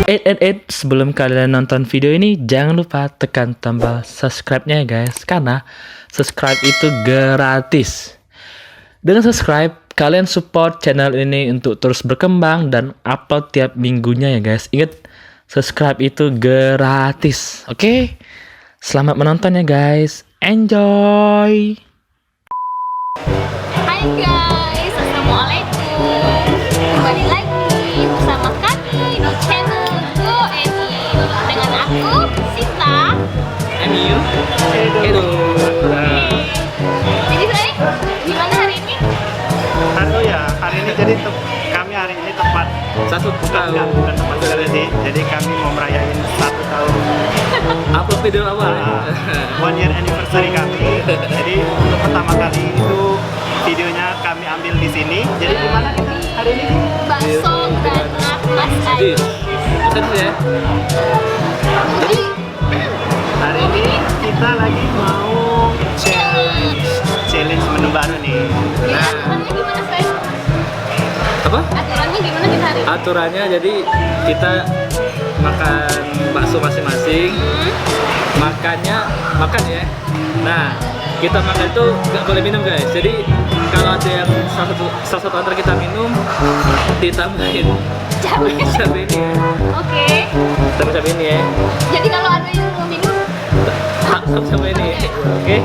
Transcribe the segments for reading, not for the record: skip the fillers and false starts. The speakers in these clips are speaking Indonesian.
Sebelum kalian nonton video ini, jangan lupa tekan tombol subscribe-nya ya guys, karena subscribe itu gratis. Dengan subscribe, kalian support channel ini untuk terus berkembang dan upload tiap minggunya ya guys. Ingat, subscribe itu gratis. Oke? Selamat menonton ya guys. Enjoy! Hai guys, assalamualaikum. Kembali lagi bersama kami di channel Go Eni dengan aku Sinta. Emiu. Hello. Jadi Frey, gimana hari ini? Hari ini jadi kami hari ini tepat Satu tahun. bukan tepat sekali sih. Jadi kami mau merayain 1 tahun Upload video awal. 1 year anniversary kami. Jadi untuk pertama kali itu videonya kami ambil di sini. Jadi gimana kita hari ini? Bakso granat Mas Jadi, Ayu. bukan ya? Jadi Hari ini kita lagi mau challenge menu baru nih. aturannya gimana Frey? Apa? Aturannya gimana kita hari ini? Aturannya jadi kita makan bakso masing-masing. Makan ya. Nah, kita makan itu nggak boleh minum guys. Jadi kalau ada yang salah satu antara kita minum, ditambahin cabai ini ya. Oke. Tambah cabai ini ya. Jadi kalau ada yang mau minum, Tambah cabai ini. Oke.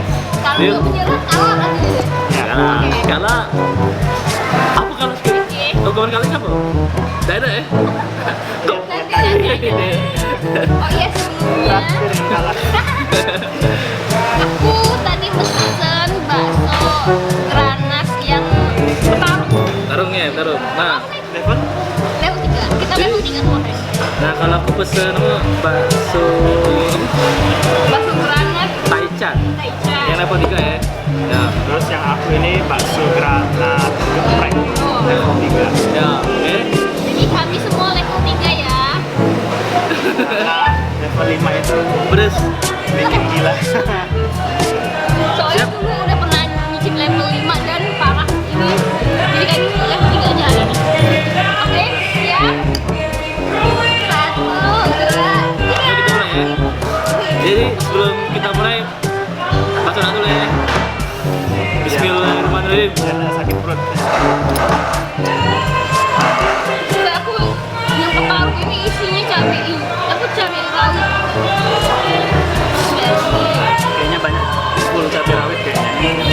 kalau Yuk. nggak menyerah kalah kan? Kalau apa kalau Oke. kawan kalian siapa? Tidak ada ya? Oh iya, sebelumnya aku tadi pesen bakso granat yang tarung. Tarung. Nah, Level? Level 3. Kita level 3 semua guys. nah kalau aku pesen bakso Bakso granat Taichan Taichan. yang level 3 ya. Ya, Terus yang aku ini bakso granat geprek level 3. ya, oke. Jadi kami semua level 3 ya. Karena level 5 itu Pedes. bikin gila. Soalnya dulu udah pernah nyicip level 5 dan parah ini. Jadi kayak gitu level 3 aja hari ini. Oke, siap. 1, 2, Ayo kita mulai ya. Jadi sebelum kita mulai bakso dulu ya. Bismillahirrahmanirrahim. Karena sakit perut. Udah aku yang ketarung ini isinya cabai rawit. Kayaknya banyak full cabai rawit kayaknya.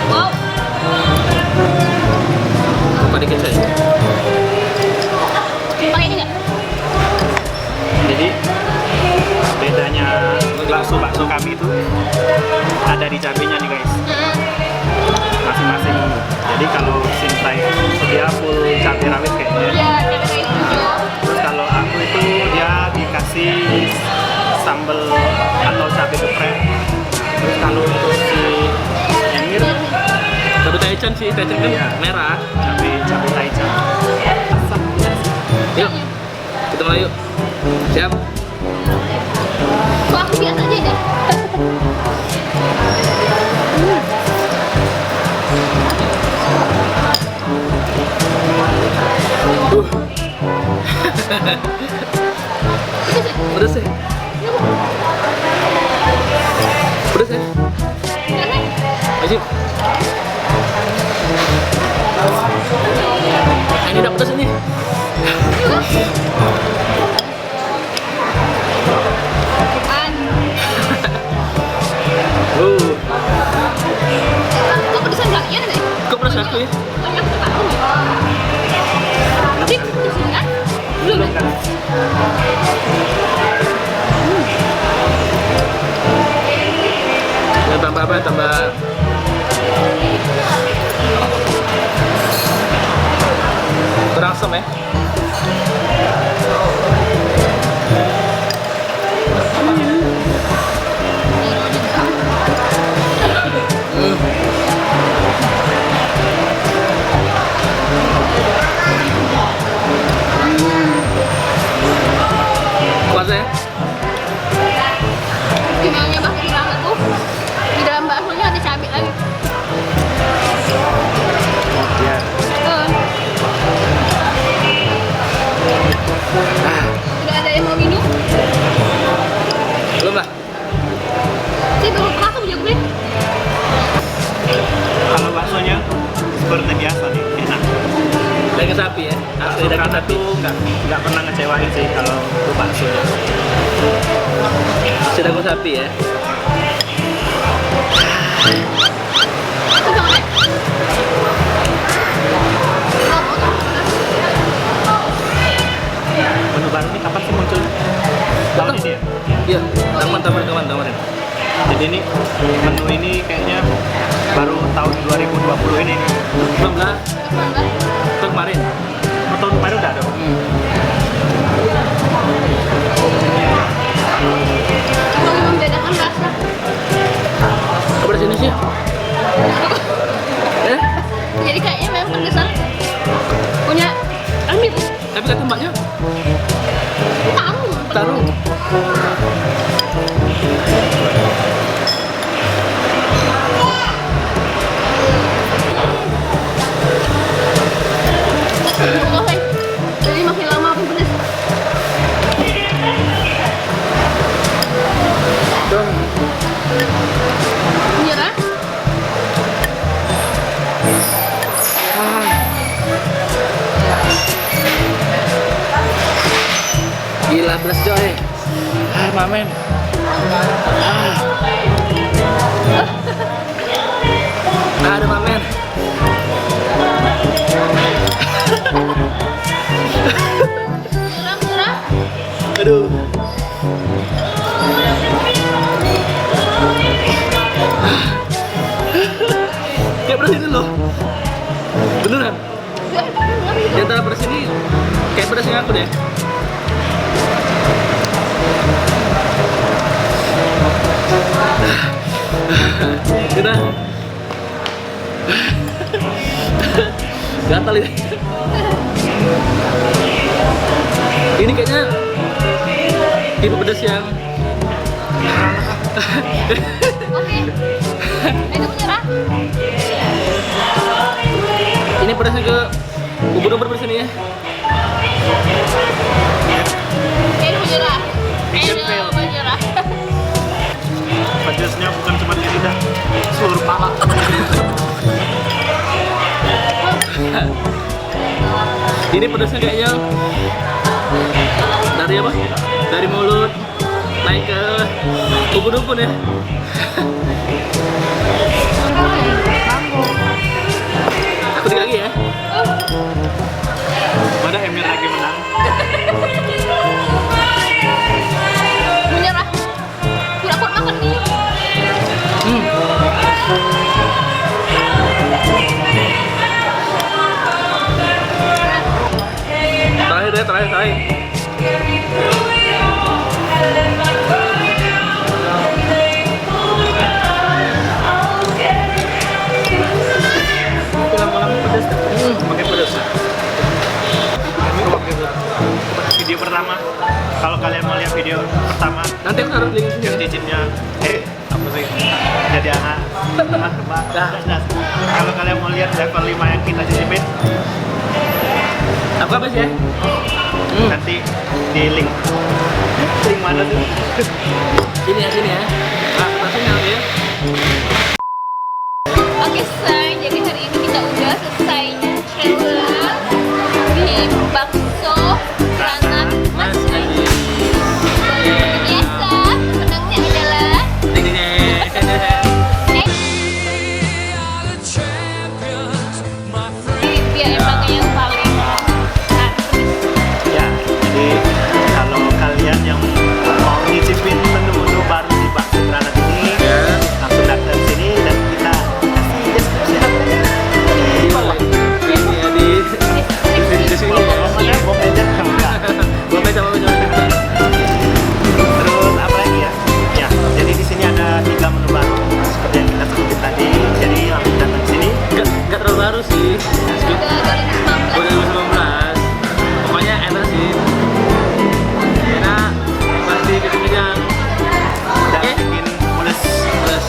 Wow, Apa dikit saja? pakai ini nggak? Jadi bedanya bakso kami itu ada di cabenya nih guys, masing-masing. Jadi kalau Sinta itu dia full cabai rawit kayaknya. Iya, cabai rawit hijau. Terus kalau aku itu dia dikasih sambal atau cabai geprek. Terus kalau untuk si Emir Cabai Taichan sih, Taichan kan Iya. merah. cabai taichan. Asam ya sih. Yuk, kita mulai yuk. Siap. Kok aku biasa aja deh. Pedes ya? Pedes ya? Masih. Ini udah pedes ini. Kok pedesan nggak? Iya nggak? Kok pedes aku ya? Pokoknya aku suka tahu. Tapi di sini kan belum kan? Ya, tambah apa? Tambah kurang asam ya? Kuasa ya? Gimana bakso granat tuh? Di dalam baksonya ada cabai lagi. Ya. Eh, Daging sapi ya? Asli Bakso daging Prana sapi. tuh nggak pernah ngecewain sih kalau itu bakso. Asli daging sapi ya? Itu jangan deh. Menu baru ini kapan sih muncul? Tahun ini ya? Iya, kemarin. Jadi ini menu ini kayaknya baru tahun 2020 ini. 19 itu kemarin. Oh, tahun kemarin udah ada. Cuma membedakan rasa. Kok di sini sih? Jadi kayaknya memang pedesan punya ambil Tapi kata mbaknya taruh. taruh. Oke. Jadi makin lama makin pedes. Dong. Menyerah. Gila beres coy. Hai mamen. Aduh mamen. Menyerah. Aduh. Kayak beres ini loh. Beneran. Di antara beres ini kayak bedasnya aku deh. Kita gatal ini. Ini kayaknya tipe pedas yang Oke. Itu menyerah. ini pedasnya ke ubur-ubur di sini ya. Itu menyerah. Mission Itu fail. menyerah. Pedasnya bukan cuma di lidah, seluruh pala. Ini pedasnya kayaknya dari apa? Dari mulut naik ke ubun-ubun ya. Aku tiga lagi ya. Mana Emir lagi menang? Menyerah. Tidak kuat makan nih. Terakhir ya, terakhir. Lama-lama pedas kan? Makin pedas. Kami waktu itu video pertama. Kalau kalian mau lihat video pertama Nanti aku taruh link yang cicipnya, apa sih? Jadi anak. Kalau kalian mau lihat level 5 yang kita cicipin, Aku habis ya. nanti di link. Link mana tuh? Sini ya. Nah, rasanya oke ya. Oke say, jadi hari ini kita udah selesai challenge di bakso granat Mas Adi. Seperti biasa, pemenangnya adalah dia emang yang paling Ya, jadi kalau kalian yang mau nyicipin menu-menu baru di bakso granat ini, langsung datang sini dan kita kasih deskripsi harganya di bawah. Iya di sini. Bom meja enggak. Gua meja mau coba. Terus apa lagi ya? Ya, jadi di sini ada 3 menu baru seperti yang kita sebutin tadi. Jadi langsung datang ke sini. Enggak terlalu baru sih. udah 2019. 2019. Pokoknya enak sih. Enak. Pasti bikin kenyang. Dan bikin mules. Terus.